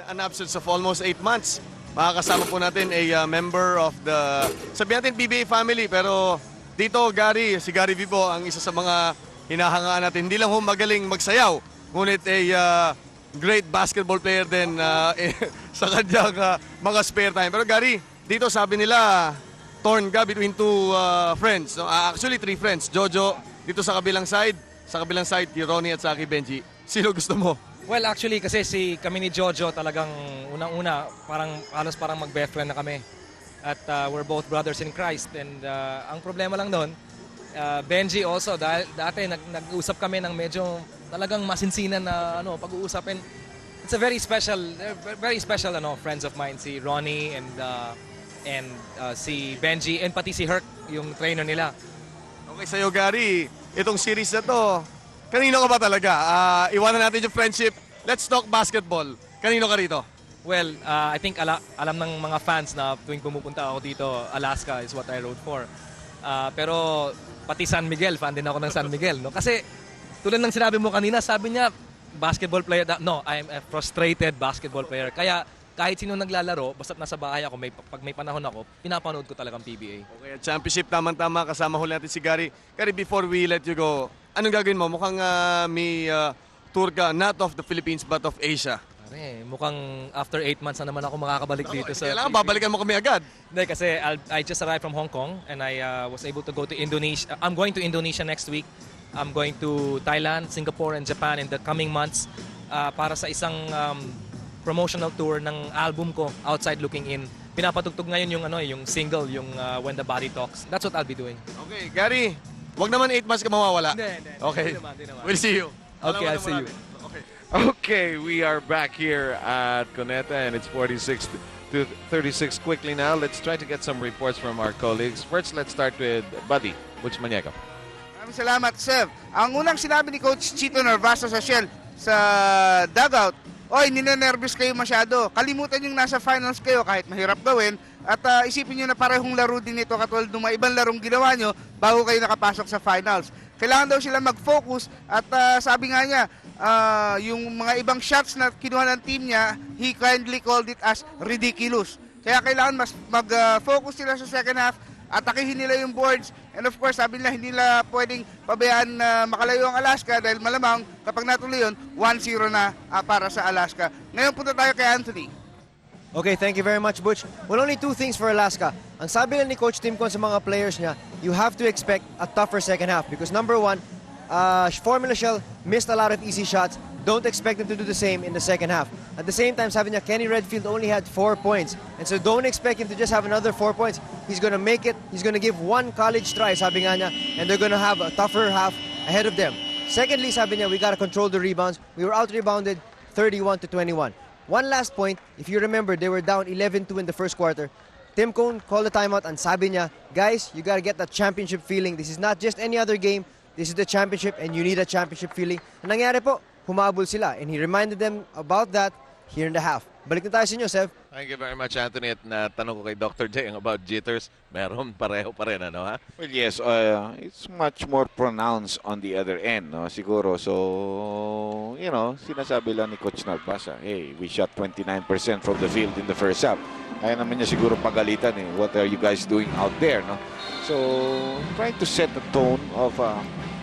an absence of almost 8 months. Makakasama po natin a member of the, sabihin natin PBA family, pero dito Gary, si Gary V po ang isa sa mga hinahangaan natin. Hindi lang ho magaling magsayaw, ngunit a great basketball player din sa kanyang mga spare time. Pero Gary, dito sabi nila, torn ka between two friends. No? Actually, 3 friends. Jojo, dito sa kabilang side, si Ronnie at sa akin Benji. Sino gusto mo? Well, actually, kasi kami ni Jojo talagang unang-una, halos parang mag-best friend na kami. At we're both brothers in Christ. And ang problema lang doon, Benji also, dahil dati nag-usap kami ng medyo talagang masinsinan na pag-uusap. And it's a very special friends of mine, si Ronnie and si Benji, and pati si Herc, yung trainer nila. Okay, sa'yo Gary, itong series na to, kanino ka ba talaga? Iwanan natin yung friendship. Let's talk basketball. Kanino ka rito? Well, I think alam ng mga fans na tuwing pumupunta ako dito, Alaska is what I rode for. Pero pati San Miguel, fan din ako ng San Miguel. No? Kasi tulad ng sinabi mo kanina, sabi niya, basketball player. No, I'm a frustrated basketball player. Kaya kahit sino naglalaro, basta't nasa bahay ako, pag may panahon ako, pinapanood ko talagang PBA. Okay, championship, tama-tama. Kasama huli natin si Gary. Gary, before we let you go, anong gagawin mo? Mukhang may tour ka, not of the Philippines, but of Asia. Pare, mukhang after 8 months na naman ako makakabalik dito sa... Kailangan babalikan mo kami agad. Hindi, kasi I just arrived from Hong Kong and I was able to go to Indonesia. I'm going to Indonesia next week. I'm going to Thailand, Singapore, and Japan in the coming months para sa isang promotional tour ng album ko, Outside Looking In. Pinapatugtog ngayon yung single, yung When the Body Talks. That's what I'll be doing. Okay, Gary, wag naman 8 months ka mawawala. Hindi. Okay, Di naman. we'll see you. Okay, I'll see you. Okay. Okay, we are back here at Cuneta and it's 46 to 36 quickly now. Let's try to get some reports from our colleagues. First, let's start with Buddy Butch Maniaga. Maraming salamat, Sir. Ang unang sinabi ni Coach Chito Narvaso sa Shell sa dugout, oy, ninenervous kayo masyado. Kalimutan yung nasa finals kayo kahit mahirap gawin. At isipin nyo na parehong laro din ito katulad ng mga ibang larong ginawa nyo bago kayo nakapasok sa finals. Kailangan daw sila mag-focus at sabi nga niya, yung mga ibang shots na kinuha ng team niya, he kindly called it as ridiculous. Kaya kailangan mas mag-focus sila sa second half, atakihin nila yung boards, and of course, sabi nila hindi nila pwedeng pabayaan na makalayo ang Alaska dahil malamang kapag natuloy yun, 1-0 na para sa Alaska. Ngayon punta tayo kay Anthony. Okay, thank you very much, Butch. Well, only 2 things for Alaska. Ang sabi lang ni Coach Tim Con sa mga players niya, you have to expect a tougher second half because number 1, Formula Shell missed a lot of easy shots. Don't expect them to do the same in the second half. At the same time, sabi niya, Kenny Redfield only had 4 points. And so don't expect him to just have another 4 points. He's going to make it. He's going to give 1 college try, sabi nga niya, and they're going to have a tougher half ahead of them. Secondly, sabi niya, we got to control the rebounds. We were out-rebounded 31-21. One last point, if you remember, they were down 11-2 in the first quarter. Tim Cone called a timeout and sabi niya, guys, you got to get that championship feeling. This is not just any other game. This is the championship and you need a championship feeling. Ang nangyari po, humabol sila. And he reminded them about that here in the half. Balik na tayo sa inyo, Sev. Thank you very much, Anthony. At natanong ko kay Dr. J about jitters. Meron, pareho pa rin, ano ha? Well, yes, it's much more pronounced on the other end, no? Siguro. So, sinasabi lang ni Coach Narvasa, hey, we shot 29% from the field in the first half. Kaya naman niya siguro pagalitan, eh. What are you guys doing out there, no? So, trying to set the tone of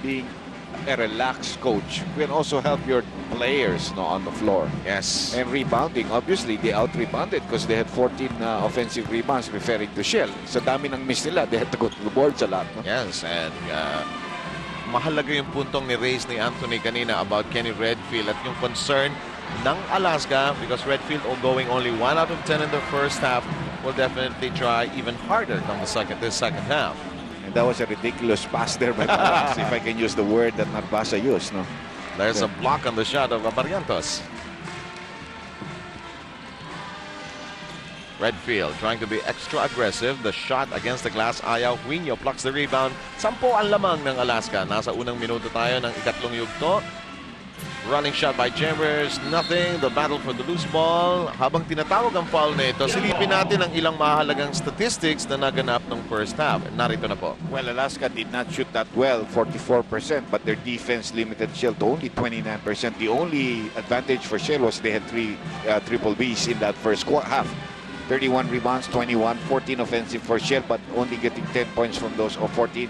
being a relaxed coach can also help your players on the floor. Yes. And rebounding, obviously, they out-rebounded because they had 14 offensive rebounds referring to Shell. Sa dami ng miss nila, they had to go to the boards a lot. No? Yes, and mahalaga yung puntong ni-raise ni Anthony kanina about Kenny Redfield at yung concern ng Alaska because Redfield going only 1 out of 10 in the first half will definitely try even harder come this second half. And that was a ridiculous pass there by Barrientos, if I can use the word that Narvasa used. No? There's a block on the shot of Barrientos. Redfield trying to be extra aggressive. The shot against the glass, ayaw. Huinho plucks the rebound. 10 ang lamang ng Alaska. Nasa unang minuto tayo ng ikatlong yugto. Running shot by Chambers, nothing. The battle for the loose ball. Habang tinatawag ang foul na ito, silipin natin ang ilang mahalagang statistics na naganap ng first half. Narito na po. Well, Alaska did not shoot that well, 44%, but their defense limited Shell to only 29%. The only advantage for Shell was they had three triple Bs in that first half. 31 rebounds, 21, 14 offensive for Shell, but only getting 10 points from those of 14,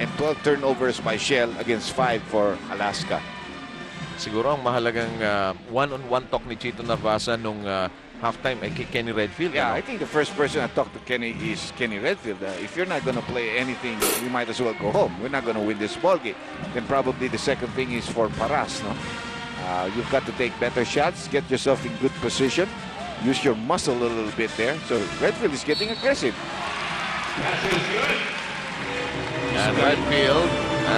and 12 turnovers by Shell against 5 for Alaska. Siguro ang mahalagang one-on-one talk ni Chito Narvasa nung halftime ay kay Kenny Redfield. Yeah, ano? I think the first person I talked to Kenny is Kenny Redfield. If you're not going to play anything, we might as well go home. We're not going to win this ball game. Then probably the second thing is for Paras. No, you've got to take better shots, get yourself in good position, use your muscle a little bit there. So Redfield is getting aggressive. And Redfield,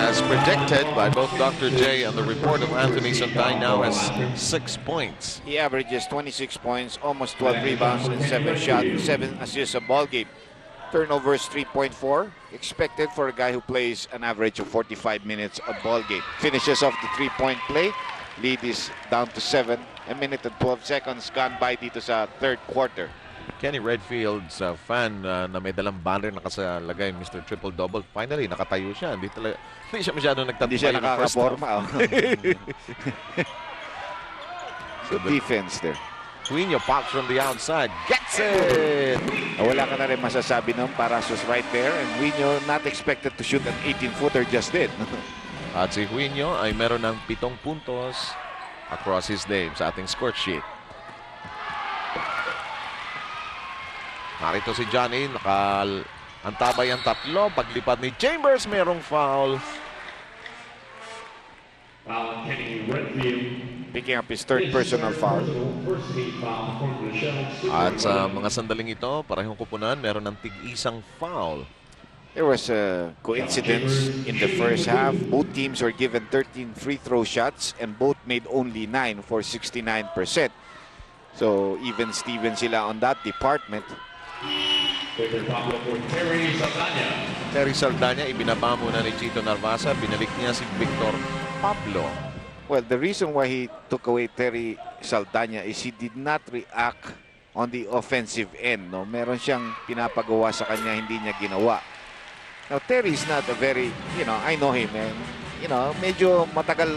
as predicted by both Dr. J and the report of Anthony Santay, now has 6 points. He averages 26 points, almost 12 rebounds, and 7 shots, 7 assists a ball game. Turnovers 3.4, expected for a guy who plays an average of 45 minutes a ball game. Finishes off the 3-point play. Lead is down to 7. A minute and 12 seconds gone by dito sa third quarter. Kenny Redfield's fan na may dalang banner na kasalagay Mr. Triple Double. Finally, nakatayo siya. Hindi siya masyadong Hindi siya nagtagumpay ng first half. nakakaporma. Good defense there. Quino pops from the outside. Gets it! Wala ka na rin masasabi ng Paras was right there, and Quino not expected to shoot an 18-footer, just did. At si Quino ay meron ng 7 puntos across his name sa ating score sheet. Narito si Johnny, antabay ang tatlo. Paglipad ni Chambers, merong foul. Picking up his third personal foul. At sa mga sandaling ito, parehong kupunan, meron ng tig-isang foul. There was a coincidence in the first half. Both teams were given 13 free throw shots and both made only 9 for 69%. So even Steven sila on that department. Terry Saldana, ibinaba muna ni Chito Narvasa. Binalik niya si Victor Pablo. Well, the reason why he took away Terry Saldana is he did not react on the offensive end. No? Meron siyang pinapagawa sa kanya, hindi niya ginawa. Now, Terry is not a very, I know him, and, medyo matagal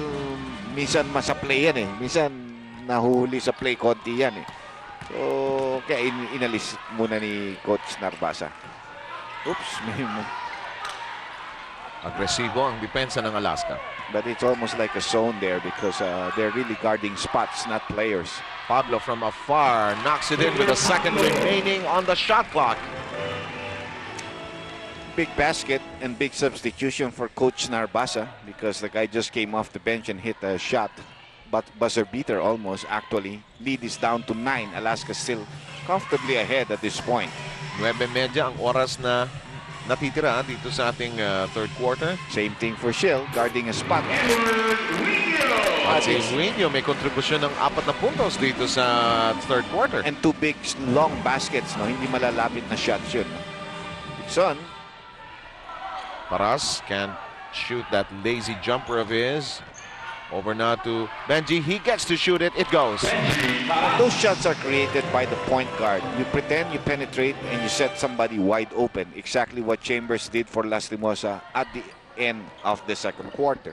minsan masaplay yan eh. Minsan nahuhuli sa play konti yan eh. So, kaya inalis muna ni Coach Narvasa. Oops, Agresibo ang depensa ng Alaska. but it's almost like a zone there because they're really guarding spots, not players. Pablo from afar knocks it in with a second remaining on the shot clock. Big basket and big substitution for Coach Narbasa because the guy just came off the bench and hit a shot. But buzzer beater almost, actually. Lead is down to 9. Alaska still comfortably ahead at this point. 9:30 ang oras na natitira dito sa ating third quarter. Same thing for Shell, guarding a spot. At si Quino may kontribusyon ng 4 na puntos dito sa third quarter. And 2 big long baskets, no? Hindi malalapit na shots yun. Son, Paras can't shoot that lazy jumper of his. Over now to Benji. He gets to shoot it. It goes. those shots are created by the point guard. You pretend you penetrate and you set somebody wide open. Exactly what Chambers did for Las Limosa at the end of the second quarter.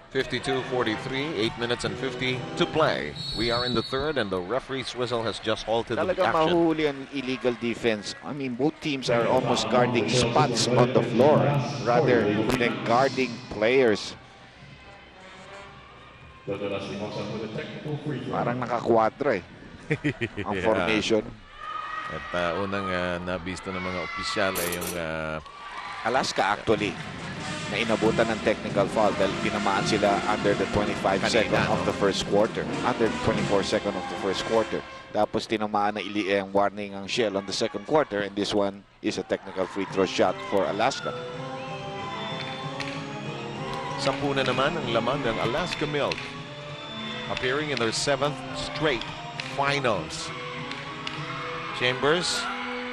52-43, 8 minutes and 50 to play. We are in the third and the referee's whistle has just halted the Talagang action. mahuhuli ang illegal defense. I mean, both teams are almost guarding spots on the floor rather than guarding players. Parang nakakwadra eh. Ang formation. At unang nabisto ng mga opisyal ay yung Alaska actually na inabutan ng technical foul dahil pinamaan sila under the 25 second of the first quarter. Under the 24 second of the first quarter. Tapos tinamaan na ang warning ang Shell on the second quarter, and this one is a technical free throw shot for Alaska. 10 na naman ang lamang ng Alaska Milk, appearing in their 7th straight finals. Chambers,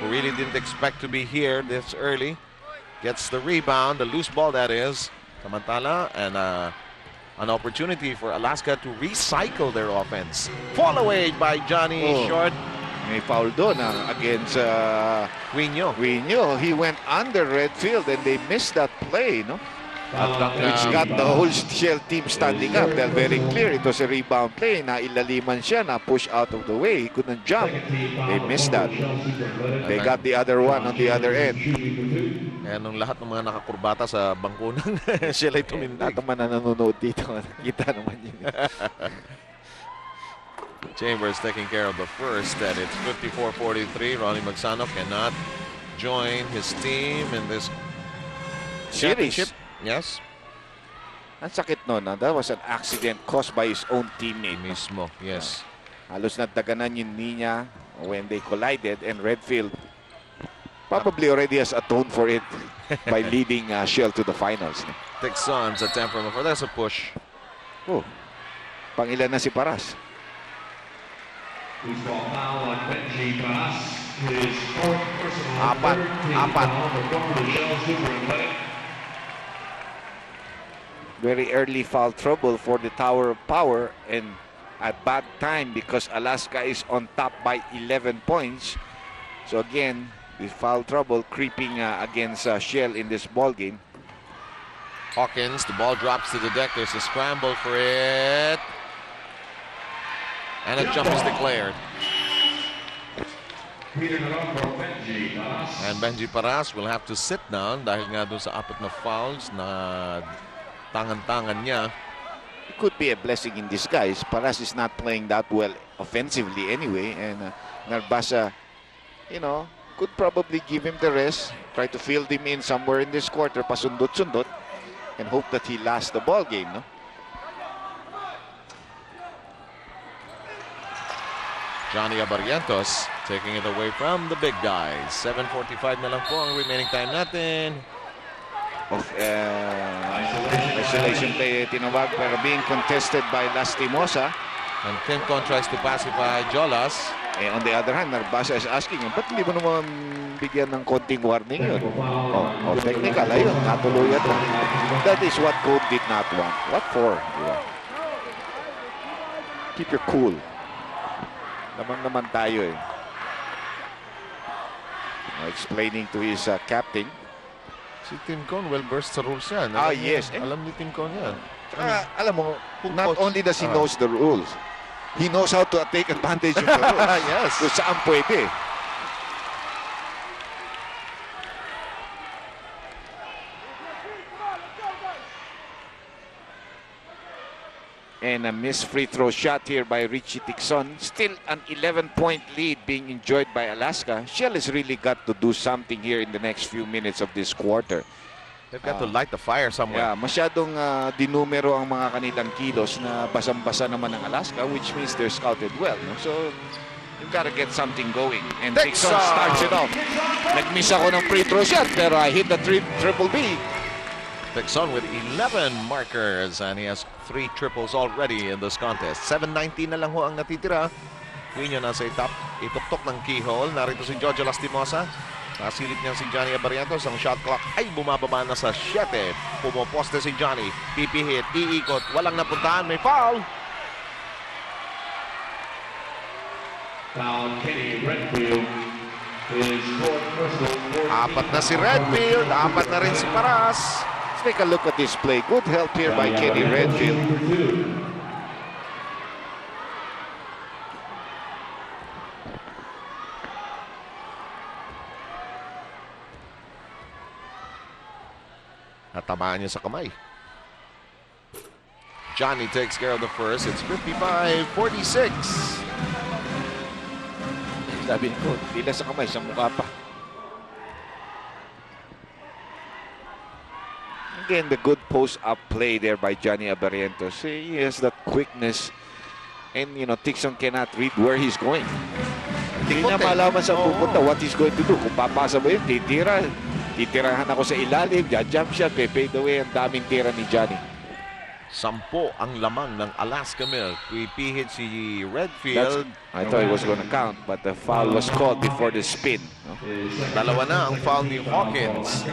who really didn't expect to be here this early, gets the rebound, the loose ball that is. Samantala, and an opportunity for Alaska to recycle their offense. Fall away by Johnny Short. May foul doon against Quino. He went under Redfield and they missed that play, no? Which got the whole Shell team standing up. They're very clear. It was a rebound play. Na ilaliman siya, na push out of the way. He couldn't jump. They missed that. They got the other one on the other end. Kaya nung lahat ng mga nakakurbata sa bangko ng Shell ay tumindig. Lahat naman na nanonood dito. Kita naman yun. Chambers taking care of the first, and it's 54-43. Ronnie Magsano cannot join his team in this Series. championship. Yes. Ang sakit nun. That was an accident caused by his own teammate. Mismo, yes. Halos nadaganan yung knee niya when they collided, and Redfield probably already has atoned for it by leading Shell to the finals. Texans attempt from for there's a push. Oh, pangilan na si Paras. Apat. Very early foul trouble for the Tower of Power, and a bad time because Alaska is on top by 11 points. So again, the foul trouble creeping against Shell in this ball game. Hawkins, the ball drops to the deck. There's a scramble for it. And a jump is declared. And Benji Paras will have to sit down dahil nga doon sa apat na fouls na tangan-tangan niya. It could be a blessing in disguise. Paras is not playing that well offensively anyway, and Narbasa, you know, could probably give him the rest, try to field him in somewhere in this quarter, pasundot-sundot, and hope that he lasts the ball game, no? Johnny Abarrientos taking it away from the big guys. 7:45 na lang po ang remaining time natin. Of isolation play tinawag, pero being contested by Lastimosa. And Timcon tries to pacify Jolas. On the other hand, Narbasa is asking him, ba't hindi mo naman bigyan ng konting warning yun? Technical, ayun, natuluyan na. That is what code did not want. What for? Yeah. Keep your cool. Naman tayo eh. Explaining to his captain. Si Timcon, well-versed sa rules yan. Yes. Alam ni Timcon yan. Alam mo, not only does he knows the rules, he knows how to take advantage of the rules. Yes. Kung saan pwede. And a missed free throw shot here by Richie Tixon. Still an 11-point lead being enjoyed by Alaska. Shell has really got to do something here in the next few minutes of this quarter. They've got to light the fire somewhere. Yeah, masyadong dinumero ang mga kanilang kilos na basang-basa naman ng Alaska, which means they're scouted well. No? So, you've got to get something going. And Tixon starts it off. Nag-miss ako ng free throw shot, pero I hit the triple B. Tixon with 11 markers, and he has 3 triples already in this contest. 7:19 na lang ho ang natitira. Quino nasa ituptok ng keyhole. Narito si Jojo Lastimosa. Nasilip niya si Johnny Abarrientos. Ang shot clock ay bumababa na sa 7. Pumoposte si Johnny. Pipihit, iikot, walang napuntahan, may foul. Apat na si Redfield, apat na rin si Paras. Take a look at this play. Good help here by Kenny Redfield. Natamaan niya sa kamay. Johnny takes care of the first. It's 55-46. Sabi ko, tila sa kamay, sa mukha pa. Again, the good post-up play there by Johnny Abarrientos. He has that quickness, and you know, Tixon cannot read where he's going. Hindi niya malaman sa pupunta what he's going to do. Kung papasa ba yun, titirahan ako sa ilalim, jump shot, fade away, ang daming tira ni Johnny. 10 ang lamang ng Alaska Milk. Pipihit si Redfield. I thought he was going to count, but the foul was called before the spin. No? Dalawa na ang foul ni Hawkins.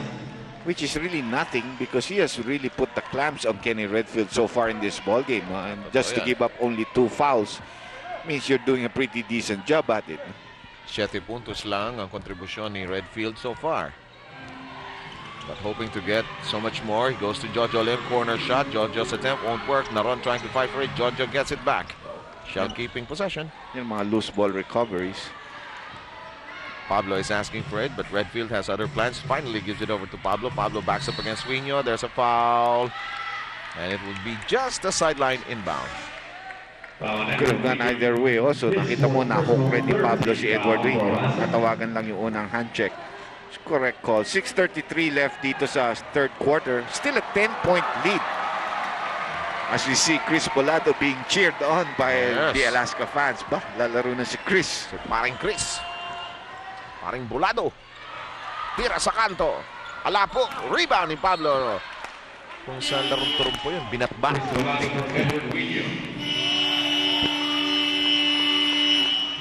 which is really nothing because he has really put the clamps on Kenny Redfield so far in this ball game. And just to give up only 2 fouls means you're doing a pretty decent job at it. 7 puntos lang ang kontribusyon ni Redfield so far. But hoping to get so much more. He goes to Jojo Lim, corner shot. Jojo's attempt won't work. Naron trying to fight for it. Jojo gets it back. Shell keeping possession. Yung mga loose ball recoveries. Pablo is asking for it, but Redfield has other plans. Finally gives it over to Pablo. Pablo backs up against Sueño. There's a foul. And it would be just a sideline inbound. Could have gone either way also. Nakita mo na hook ready Pablo si Edward Sueño. Natawagan lang yung unang hand check. Correct call. 6:33 left dito sa third quarter. Still a 10-point lead. As we see Chris Bolado being cheered on by the Alaska fans. Ba, lalaro na si Chris. So, paring Chris. Paring Bolado. Tira sa kanto. Alapo. Rebound ni Pablo. Kung sa larong turumpo yun, binatbat.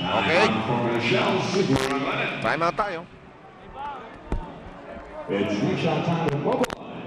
Okay. Time out tayo. It's shot time with mobile line.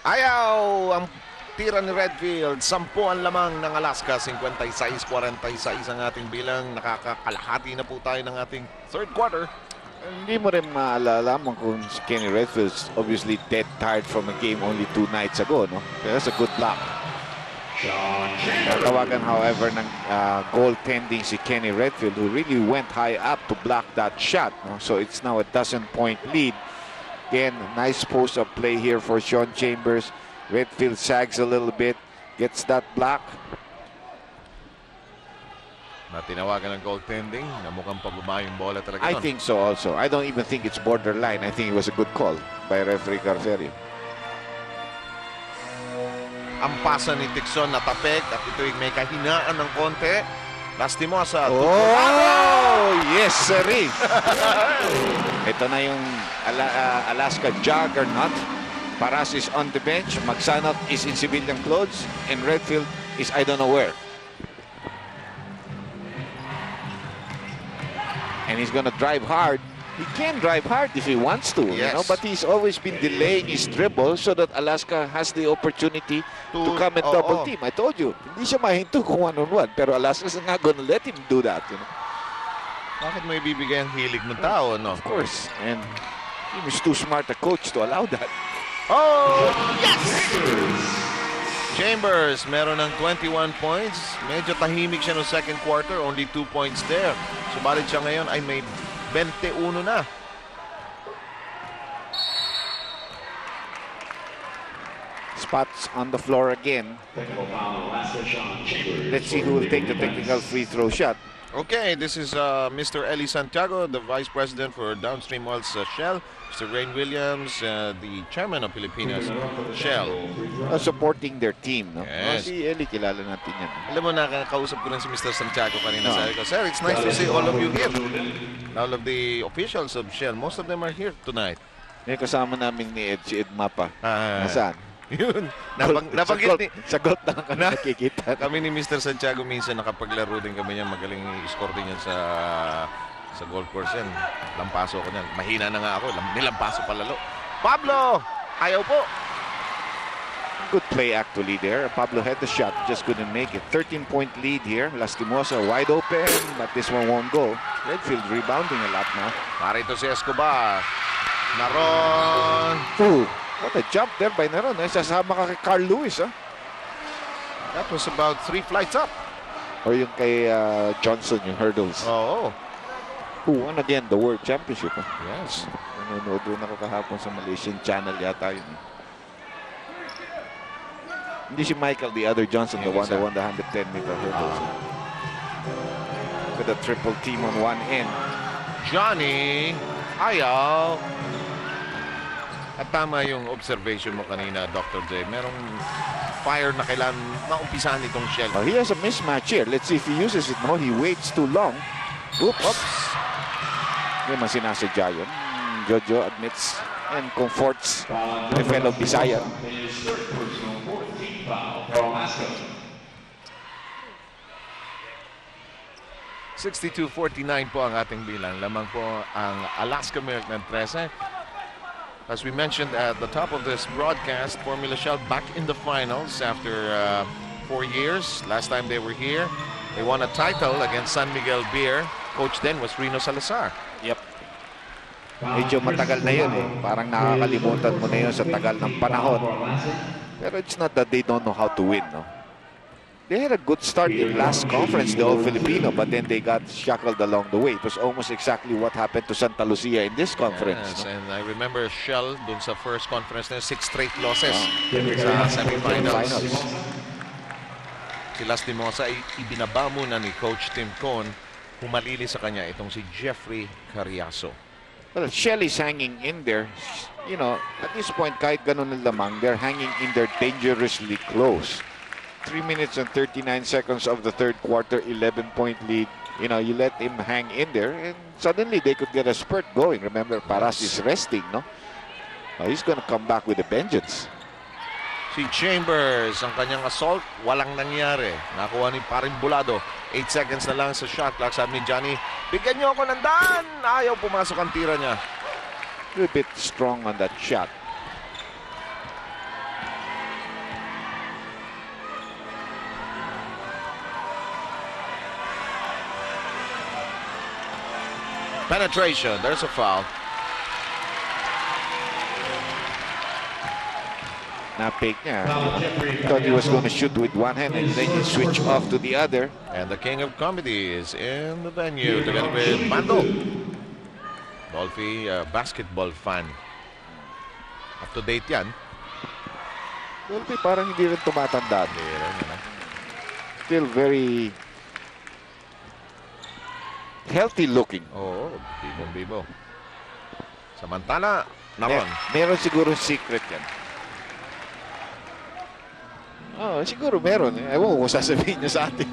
Ayaw ang tira ni Redfield. 10 ang lamang ng Alaska. 56-46 ang ating bilang. Nakakalahati na po tayo ng ating third quarter. Hindi mo rin maalalaman kung si Kenny Redfield's obviously dead tired from a game only 2 nights ago, no? Pero that's a good block. Natawagan, however, ng goaltending si Kenny Redfield, who really went high up to block that shot, no? So it's now a 12-point lead. Again, nice post-up play here for Sean Chambers. Redfield sags a little bit, gets that block. Na tinawagan ng goaltending na mukhang pababa yung bola talaga. I think so also. I don't even think it's borderline. I think it was a good call by referee Carferio. Ang pasa ni Tixon natapik at ito'y may kahinaan ng konti. Lastimosa. Oh, yes, sirree. Ito na yung Alaska juggernaut. Paras is on the bench. Magsanot is in civilian clothes. And Redfield is I don't know where. And he's gonna drive hard. He can drive hard if he wants to, you know, but he's always been delaying his dribble so that Alaska has the opportunity to come and double team. I told you, hindi siya mahinto kung one-on-one, pero Alaska's not gonna let him do that, you know. Bakit mo ibibigay ang hilig ng tao, no? Of course, and he was too smart a coach to allow that. Oh, yes! Chambers, meron ng 21 points. Medyo tahimik siya no second quarter, only 2 points there. Subalit siya ngayon ay may 21 na. Spots on the floor again. Let's see who will take the technical free throw shot. Okay, this is Mr. Eli Santiago, the Vice President for Downstream Oil's Shell. Mr. Rain Williams, the Chairman of Filipinas Shell. Supporting their team, no? Yes. Si Eli, kilala natin yan. Alam mo, nakakausap ko rin si Mr. Santiago kanina. Sabi ko, sir, it's nice to see all of you here. All of the officials of Shell, most of them are here tonight. May kasama namin ni Ed, si Ed Mapa. Nasaan? Yun. Nabanggit ni... Sagot na kami nakikita. Kami ni Mr. Santiago minsan nakapaglaro din kami niyan. Magaling i-score din yan sa golf course yan. Lampaso ko niyan. Mahina na nga ako. Nilampaso palalo. Pablo! Ayaw po. Good play actually there. Pablo had the shot, just couldn't make it. 13-point lead here. Lastimosa wide open, but this one won't go. Redfield rebounding a lot now. Narito si Escobar. Naron. Ooh, what a jump there by Naron. Sasama ka kay Carl Lewis, huh? That was about 3 flights up. Or yung kay Johnson, yung hurdles. Oo. Who won again the World Championship, huh? Yes. Nanonood doon ako kahapon sa Malaysian channel yata yun. Hindi si Michael, the other Johnson, the one that won the 110-meter hurdles. with a triple team on one end. Johnny, ayaw. At tama yung observation mo kanina, Dr. J. Merong fire na kailangan maumpisahan itong Shell. Oh, he has a mismatch here. Let's see if he uses it. No, he waits too long. Oops. Hindi man sinasadya yun. Jojo admits and comforts the fellow Bisaya. 62-49 po ang ating bilang. Lamang po ang Alaska Milkmen 13. As we mentioned at the top of this broadcast, Formula Shell back in the finals after 4 years. Last time they were here, they won a title against San Miguel Beer. Coach then was Rino Salazar. Yep. Medyo matagal na yun eh. Parang nakakalimutan mo na yun sa tagal ng panahon. Pero it's not that they don't know how to win, no? They had a good start in last conference, the All-Filipino, but then they got shackled along the way. It was almost exactly what happened to Santa Lucia in this conference. Yes, no? And I remember Shell dun sa first conference na 6 straight losses sa semifinals. Si Las Limosa ay ibinaba muna ni Coach Tim Con. Humalili sa kanya itong si Jeffrey Carriazo. Well, Shell is hanging in there. You know, at this point, kahit ganun ang lamang, they're hanging in there dangerously close. 3 minutes and 39 seconds of the third quarter, 11-point lead. You know, you let him hang in there, and suddenly they could get a spurt going. Remember, Paras is resting, no? He's gonna come back with a vengeance. Si Chambers, ang kanyang assault, walang nangyari. Nakuha ni Paring Bulado. 8 seconds na lang sa shot clock. Sabi ni Johnny, bigyan niyo ako ng daan. Ayaw pumasok ang tira niya. A little bit strong on that shot. Penetration. There's a foul. Napik niya. Thought he was going to shoot with one hand and then he switch off to the other. And the king of comedy is in the venue together with Mando. Dolphy, basketball fan. Up to date yan. Dolphy parang hindi rin tumatanda. Still very healthy looking. Oo, bibo. Samantala, naron. Meron siguro secret yan. Oh, siguro meron. Ewan ko sasabihin niyo sa atin.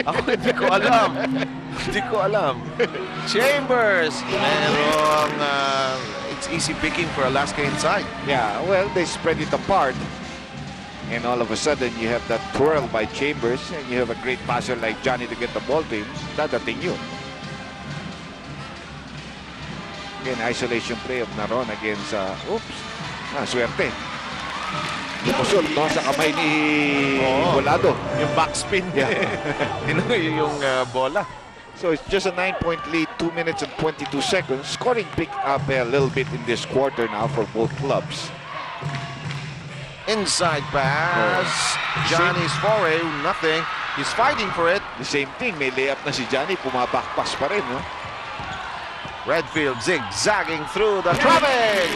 Ako hindi ko alam. Hindi ko alam. Chambers, merong it's easy picking for Alaska inside. Yeah, well, they spread it apart. And all of a sudden, you have that twirl by Chambers, and you have a great passer like Johnny to get the ball to him. Dadating yun. Again, isolation play of Naron against, swerte. Lumusot, no, sa kamay ni Volado. Yung backspin. Yeah. yung bola. So it's just a 9-point lead, 2 minutes and 22 seconds. Scoring picked up a little bit in this quarter now for both clubs. Inside pass. Johnny's foray, nothing. He's fighting for it. The same thing, may layup na si Johnny, pumabakpas pa rin, no? Redfield zigzagging through the traffic.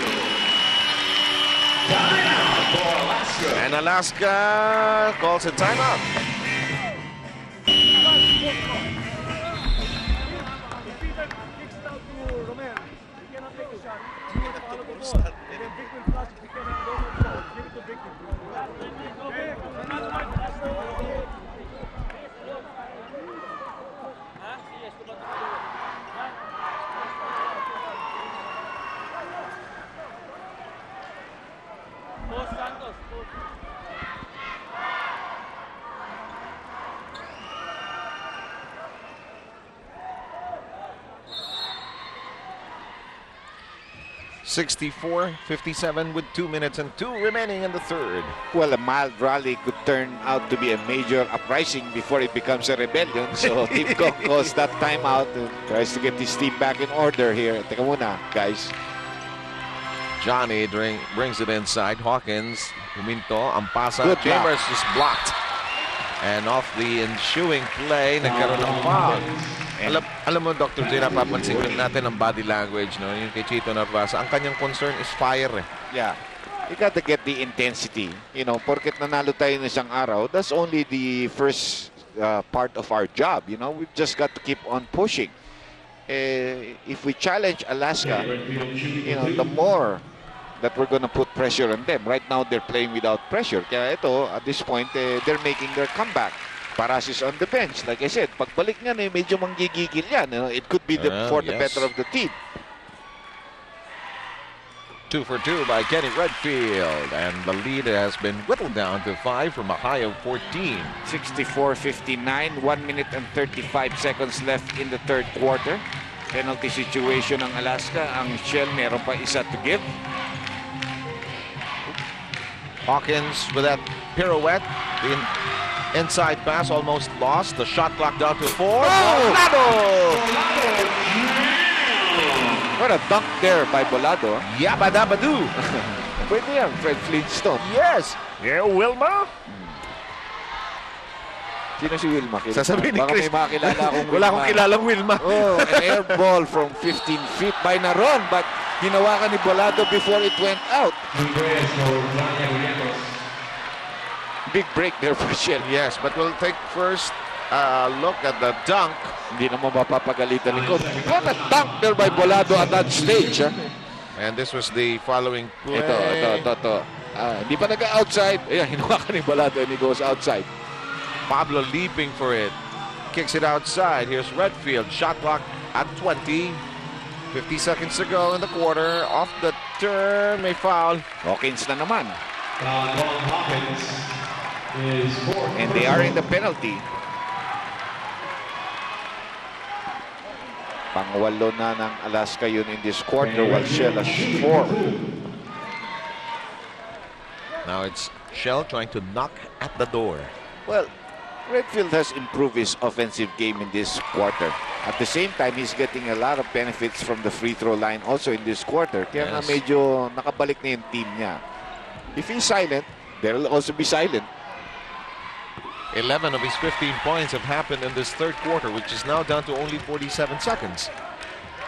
And Alaska calls a timeout. (64-57) with 2 minutes and 2 remaining in the third. Well, a mild rally could turn out to be a major uprising before it becomes a rebellion. So Team Cook calls that timeout and tries to get his team back in order here. Teka muna, guys. Johnny brings it inside. Hawkins, huminto, ang pasa. Good Chambers is blocked. And off the ensuing play, nagkaroon ng foul. Alam mo, Dr. J, napapansin natin ang body language, no? Yung kay Chito Narvasa, ang kanyang concern is fire, eh. Yeah. You got to get the intensity. You know, porket nanalo tayo ng isang araw, that's only the first part of our job. You know, we've just got to keep on pushing. If we challenge Alaska, you know, the more that we're gonna put pressure on them. Right now, they're playing without pressure. Kaya ito, at this point, they're making their comeback. Paras is on the bench. Like I said, pagbalik niyan, medyo manggigigil yan. You know, it could be for the better of the team. 2 for 2 by Kenny Redfield, and the lead has been whittled down to 5 from a high of 14. 64-59, 1 minute and 35 seconds left in the third quarter. Penalty situation ng Alaska. Ang Shell meron pa isa to give. Hawkins with that pirouette, the inside pass almost lost. The shot clock down to 4. What a dunk there by Bolado. Yabadabadoo. Pwede yan, Fred Flintstone. Yes. Yeah, Wilma. Sino si Wilma? Sasabihin ni Baka Chris. may makilala akong Wala akong kilalang Wilma. Oh, an air ball from 15 feet by Naron, but hinawakan ni Bolado before it went out. Big break there for Shell. Yes, but we'll take first look at the dunk. Hindi naman mapapagalitan ni Coach. What a dunk there by Bolado at that stage. And this was the following play. Ito. Hindi pa nag-outside. Ayan, hinawakan ni Bolado and he goes outside. Pablo leaping for it. Kicks it outside. Here's Redfield. Shot clock at 20. 50 seconds to go in the quarter. Off the turn. May foul. Hawkins na naman. Hawkins is 4. And they are in the penalty. Pangwalo na ng Alaska yun in this quarter while Shell has 4. Now it's Shell trying to knock at the door. Well, Redfield has improved his offensive game in this quarter. At the same time, he's getting a lot of benefits from the free throw line also in this quarter. Kaya nga medyo nakabalik na yung team niya. If he's silent, they'll also be silent. 11 of his 15 points have happened in this third quarter, which is now down to only 47 seconds.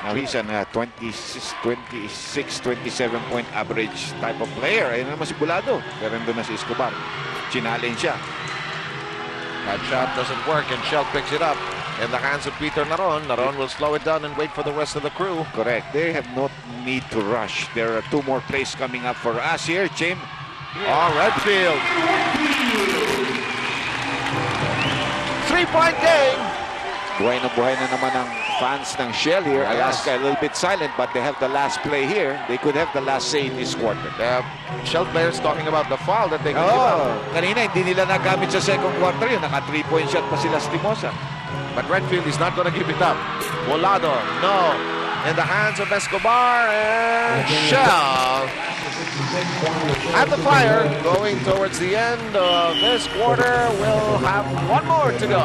Now he's an 26, 27 point average type of player. Ayun naman si Bulado. Pero nandun na si Escobar. Chinalin siya. That shot doesn't work, and Shell picks it up in the hands of Peter Naron. Naron will slow it down and wait for the rest of the crew. Correct. They have no need to rush. There are 2 more plays coming up for us here, Jim. Redfield. 3-point game. Buhay na naman ang fans ng Shell here. Alaska a little bit silent, but they have the last play here. They could have the last say in this quarter. Shell players talking about the foul that they could give up. Kanina hindi nila nagamit sa second quarter yun. Naka 3-point shot pa sila sa Timosa. But Redfield is not going to give it up. Volado, no. In the hands of Escobar, and Shell at the fire. Going towards the end of this quarter. We'll have 1 more to go.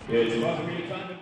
It's about to be time to